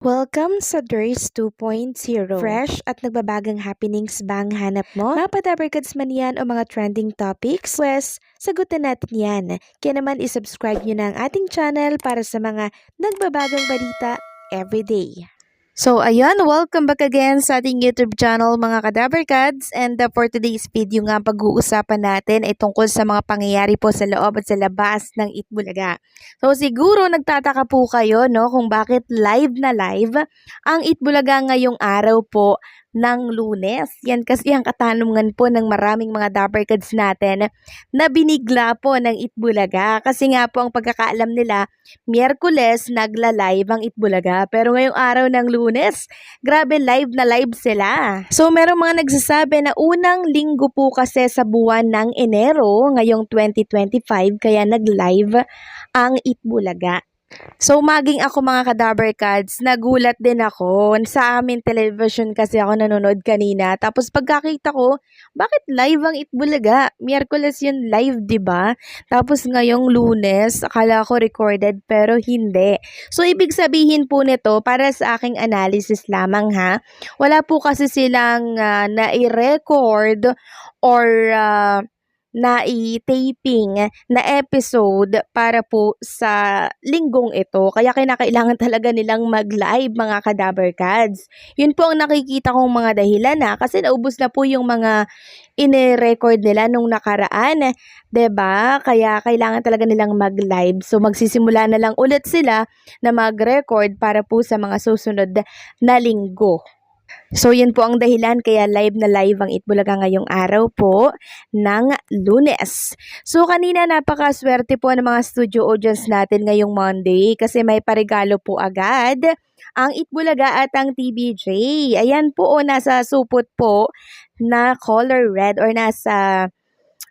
Welcome sa DRS 2.0. Fresh at nagbabagang happenings bang hanap mo? Mga padabarkads man yan o mga trending topics? Pwes, sagutin natin yan. Kaya naman isubscribe nyo na ang ating channel para sa mga nagbabagang balita everyday. So ayun, welcome back again sa ating YouTube channel mga Kadabarkads, and for today's video nga pag-uusapan natin ay tungkol sa mga pangyayari po sa loob at sa labas ng Itbulaga. So siguro nagtataka po kayo no kung bakit live na live ang Itbulaga ngayong araw po ng Lunes. Yan kasi ang katanungan po ng maraming mga Dabarkads natin na binigla po ng Itbulaga, kasi nga po ang pagkakaalam nila Miyerkules nagla-live ang Itbulaga, pero ngayong araw ng Lunes, grabe live na live sila. So merong mga nagsasabi na unang linggo po kasi sa buwan ng Enero ngayong 2025 kaya nag-live ang Itbulaga. So maging ako mga Kadabarkads, nagulat din ako. Sa amin television kasi ako nanonood kanina. Tapos pagkakita ko, bakit live ang Itbulaga? Miyerkules yun live, 'di ba? Tapos ngayong Lunes, akala ko recorded pero hindi. So ibig sabihin po nito, para sa aking analysis lamang ha, wala po kasi silang nai-record or na-taping na episode para po sa linggong ito. Kaya kinakailangan talaga nilang mag-live mga Kadabarkads. Yun po ang nakikita kong mga dahilan kasi naubos na po yung mga ine-record nila nung nakaraan. 'Di ba? Kaya kailangan talaga nilang mag-live. So magsisimula na lang ulit sila na mag-record para po sa mga susunod na linggo. So, yun po ang dahilan kaya live na live ang Itbulaga ngayong araw po ng Lunes. So, kanina napakaswerte po ng mga studio audience natin ngayong Monday kasi may paregalo po agad ang Itbulaga at ang TBJ. Ayan po, nasa supot po na color red or nasa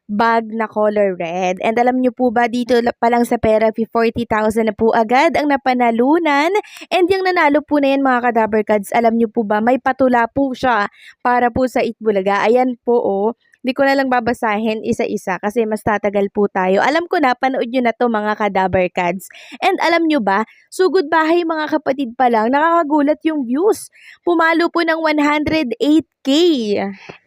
bag na color red. And alam nyo po ba, dito pa lang sa Perapi, 40,000 na po agad ang napanalunan. And yung nanalo po na yan mga Kadabarkads, alam nyo po ba, may patula po siya para po sa Itbulaga. Ayan po oh. Hindi ko na lang babasahin isa-isa kasi mas tatagal po tayo. Alam ko na, panood nyo na to mga Kadabarkads. And alam nyo ba, sugod bahay mga kapatid pa lang, nakakagulat yung views. Pumalo po ng 108K.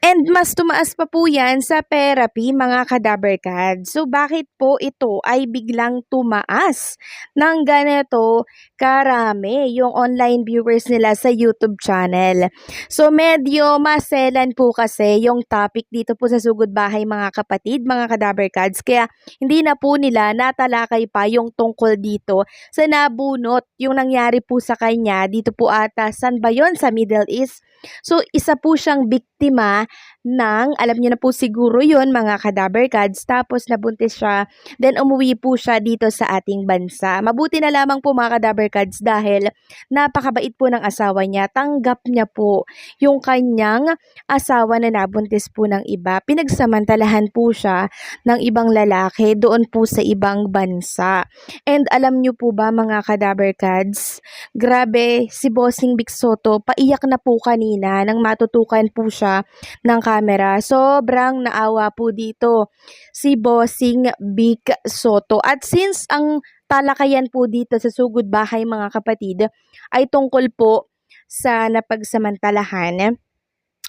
And mas tumaas pa po yan sa Perapi mga Kadabarkads. So bakit po ito ay biglang tumaas ng ganito karami yung online viewers nila sa YouTube channel? So medyo maselan po kasi yung topic dito po sa Sugod Bahay mga kapatid, mga Kadabarkads. Kaya hindi na po nila natalakay pa yung tungkol dito sa nabunot yung nangyari po sa kanya dito po ata, san ba yun? Sa Middle East. So isa po siyang biktima ng, alam niyo na po siguro yun mga Kadabarkads, tapos nabuntis siya, then umuwi po siya dito sa ating bansa. Mabuti na lamang po mga Kadabarkads dahil napakabait po ng asawa niya, tanggap niya po yung kanyang asawa na nabuntis po ng iba. Pinagsamantalahan po siya ng ibang lalaki doon po sa ibang bansa. And alam niyo po ba mga Kadabarkads, grabe si Bossing Vic Soto, paiyak na po kanina nang matutukan po siya ng camera. Sobrang naawa po dito si Bossing Vic Soto. At since ang talakayan po dito sa Sugod Bahay mga kapatid ay tungkol po sa napagsamantalahan,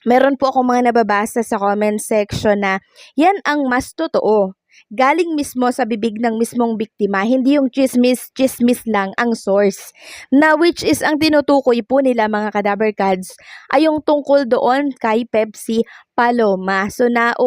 meron po akong mga nababasa sa comment section na yan ang mas totoo. Galing mismo sa bibig ng mismong biktima, hindi yung chismis lang ang source. Na which is ang tinutukoy po nila mga Kadabarkads ay yung tungkol doon kay Pepsi Paloma. So na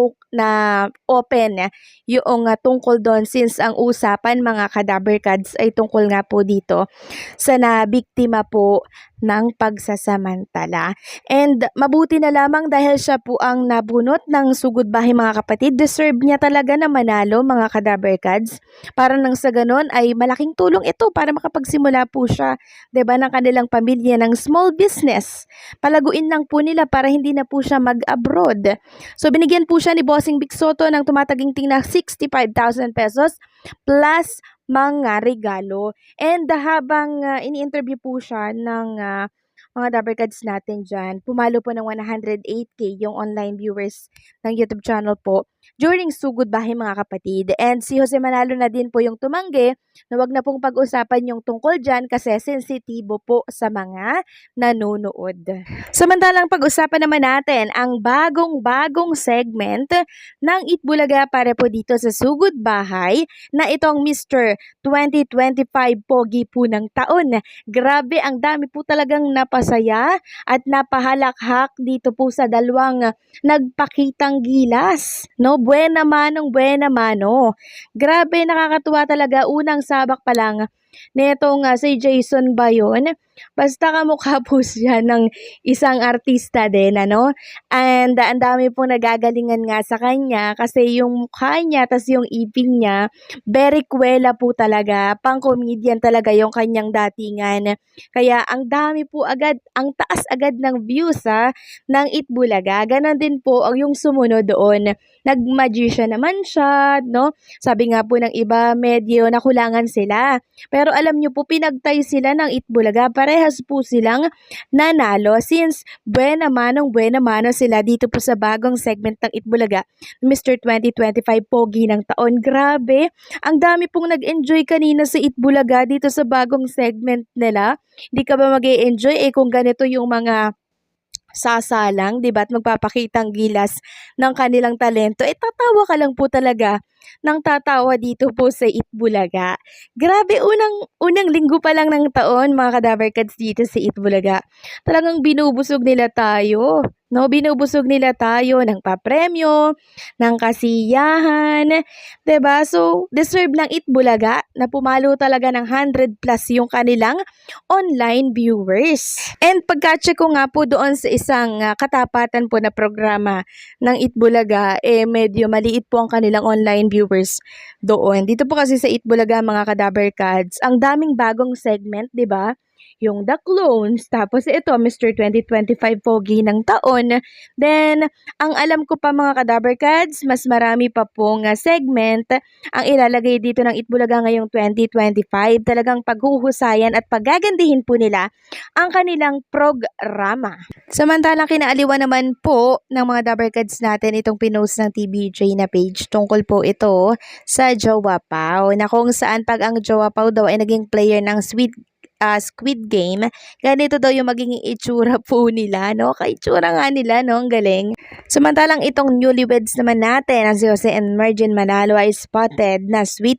open yung tungkol doon since ang usapan mga Kadabarkads ay tungkol nga po dito sa nabiktima po ng pagsasamantala. And mabuti na lamang dahil siya po ang nabunot ng Sugod Bahay mga kapatid. Deserve niya talaga na manalo mga Kadabarkads. Para nang sa ganon ay malaking tulong ito para makapagsimula po siya, 'di ba, ng kanilang pamilya ng small business. Palaguin lang po nila para hindi na po siya mag-abroad. So binigyan po siya ni Bossing Vic Soto ng tumataginting na 65,000 pesos plus mga regalo. And habang ini-interview po siya ng mga Dabarkads natin dyan, pumalo po ng 108K yung online viewers ng YouTube channel po. during sugod bahay mga kapatid. And si Jose Manalo na din po yung tumanggi na wag na pong pag-usapan yung tungkol dyan kasi sensitibo po sa mga nanonood. Samantalang pag-usapan naman natin ang bagong-bagong segment ng Itbulaga para po dito sa sugod bahay na itong Mr. 2025 Pogi po ng taon. Grabe, ang dami po talagang napasaya at napahalakhak dito po sa dalawang nagpakitang gilas. No, buena manong buena mano. Grabe, nakakatuwa talaga. Unang sabak pa lang netong si Jason ba yun? Basta kamukha po siya ng isang artista din, ano? And ang dami po nagagalingan nga sa kanya kasi yung mukha niya, tas yung ipin niya, very kwela po talaga. Pang-comedian talaga yung kanyang datingan. Kaya ang dami po agad, ang taas agad ng views ng Itbulaga. Ganon din po ang yung sumunod doon. Nag-magician naman siya, no? Sabi nga po ng iba, medyo nakulangan sila. Pero alam nyo po, pinagtay sila ng Itbulaga. Parehas po silang nanalo since buena mano sila dito po sa bagong segment ng Itbulaga. Mr. 2025 Pogi ng taon. Grabe, ang dami pong nag-enjoy kanina sa Itbulaga dito sa bagong segment nila. Hindi ka ba mag-e-enjoy kung ganito yung mga sasalang, 'di ba? At magpapakitang gilas ng kanilang talento. Tatawa ka lang po talaga ng tatawa dito po sa Itbulaga. Grabe, unang linggo pa lang ng taon, mga Kadaver Cats dito sa Itbulaga. Talagang binubusog nila tayo. No, binubusog nila tayo ng papremyo, ng kasiyahan, 'di ba? So, deserve ng Itbulaga na pumalo talaga ng 100 plus yung kanilang online viewers. And pagka-check ko nga po doon sa isang katapatan po na programa ng Itbulaga, medyo maliit po ang kanilang online viewers doon. Dito po kasi sa Itbulaga mga Kadaver Cats, ang daming bagong segment, 'di ba? Yung The Clones, tapos ito, Mr. 2025 Pogi ng taon. Then, ang alam ko pa mga Kadaver Cats, mas marami pa pong segment ang ilalagay dito ng Itbulaga ngayong 2025. Talagang paghuhusayan at pagagandihin po nila ang kanilang programa. Samantalang kinaaliwan naman po ng mga Dabar Cats natin itong pinost ng TBJ na page tungkol po ito sa Jowa Pao, na kung saan pag ang Jowa Pao daw ay naging player ng Squid Game, ganito daw yung magiging itsura po nila, no? Kaitsura nga nila, no? Ang galing. Samantalang itong newlyweds naman natin, ang si Jose and Mergin Manalo ay spotted na sweet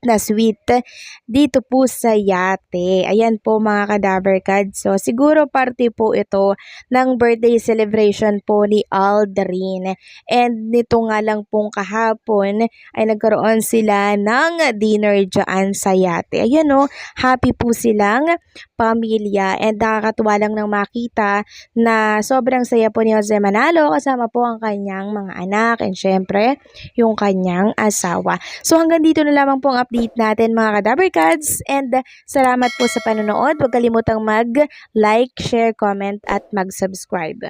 dito po sa yate. Ayan po mga Kadaver Cats. So, siguro party po ito ng birthday celebration po ni Aldrin. And nito nga lang pong kahapon ay nagkaroon sila ng dinner dyan sa yate. Ayan, no? Happy po silang pamilya and nakakatuwa lang nang makita na sobrang saya po ni Jose Manalo kasama po ang kanyang mga anak and syempre yung kanyang asawa. So hanggang dito na lamang po ang update natin mga Kadaver Cats and salamat po sa panonood. Huwag kalimutang mag-like, share, comment at mag-subscribe.